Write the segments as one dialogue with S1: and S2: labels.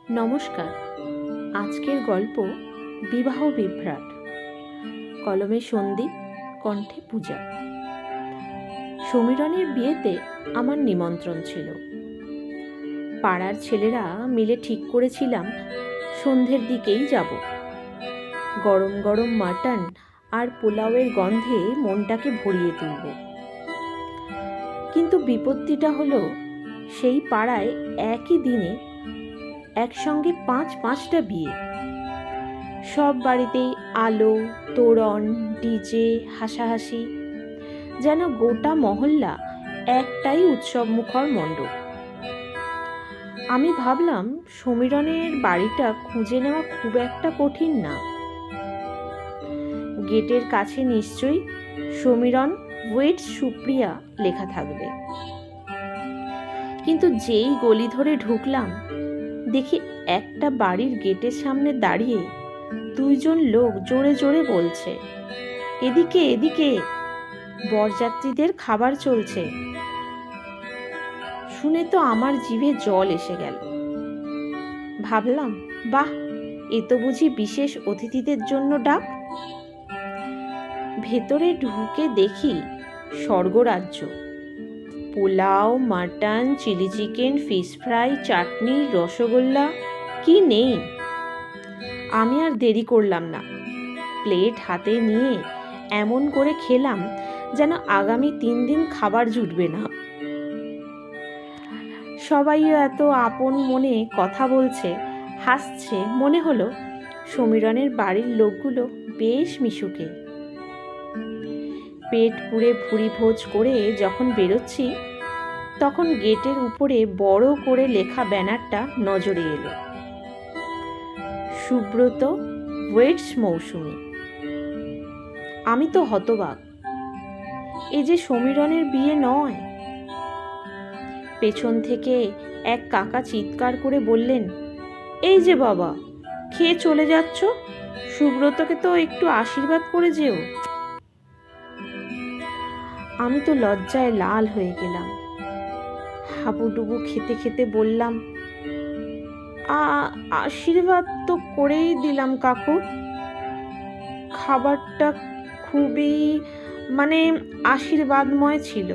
S1: নমস্কার। আজকের গল্প বিবাহ বিভ্রাট। কলমে সন্দীপ, কণ্ঠে পূজা। সমীরণের বিয়েতে আমার নিমন্ত্রণ ছিল। পাড়ার ছেলেরা মিলে ঠিক করেছিলাম সন্ধ্যের দিকেই যাব। গরম গরম মাটন আর পোলাওয়ের গন্ধে মনটাকে ভরিয়ে তুলব। কিন্তু বিপত্তিটা হলো, সেই পাড়ায় একই দিনে একসঙ্গে পাঁচটা বিয়ে। সব বাড়িতেই আলো, তোরণ, ডিজে, হাসাহাসি, যেন গোটা মহল্লা একটাই উৎসব মুখর মণ্ডপ। আমি ভাবলাম সমীরণের বাড়িটা খুঁজে নেওয়া খুব একটা কঠিন না। গেটের কাছে নিশ্চয়ই সমীরণ ওয়েটস সুপ্রিয়া লেখা থাকবে। কিন্তু যেই গলি ধরে ঢুকলাম, দেখি একটা বাড়ির গেটের সামনে দাঁড়িয়ে দুইজন লোক জোরে জোরে বলছে, এদিকে এদিকে, বরযাত্রীদের খাবার চলছে। শুনে তো আমার জিভে জল এসে গেল। ভাবলাম, বাহ, এ তো বুঝি বিশেষ অতিথিদের জন্য ডাক। ভেতরে ঢুকে দেখি স্বর্গরাজ্য। Pulao, mutton, chilli chicken, fish fry, chutney, rasgulla, কি নেই। আমি আর দেরি করলাম না। প্লেট হাতে নিয়ে এমন করে খেলাম যেন আগামী 3 দিন খাবার জুটবে না। সবাই এত আপন মনে কথা বলছে, হাসছে। মনে হলো সমীরণের বাড়ির লোকগুলো বেশ মিশুকে। পেট পুড়ে ভুরি ভোজ করে যখন বেরোচ্ছি, তখন গেটের উপরে বড় করে লেখা ব্যানারটা নজরে এলো, সুব্রত ওয়েটস মৌসুমী। আমি তো হতবাক। এ যে সমীরণের বিয়ে নয়। পেছন থেকে এক কাকা চিৎকার করে বললেন, এই যে বাবা, খেয়ে চলে যাচ্ছ, সুব্রতকে তো একটু আশীর্বাদ করে যেও। আমি তো লজ্জায় লাল হয়ে গেলাম। হাবুডুবু খেতে খেতে বললাম, আশীর্বাদ তো করেই দিলাম কাকু। খাবারটা খুবই আশীর্বাদময় ছিল।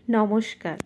S1: নমস্কার।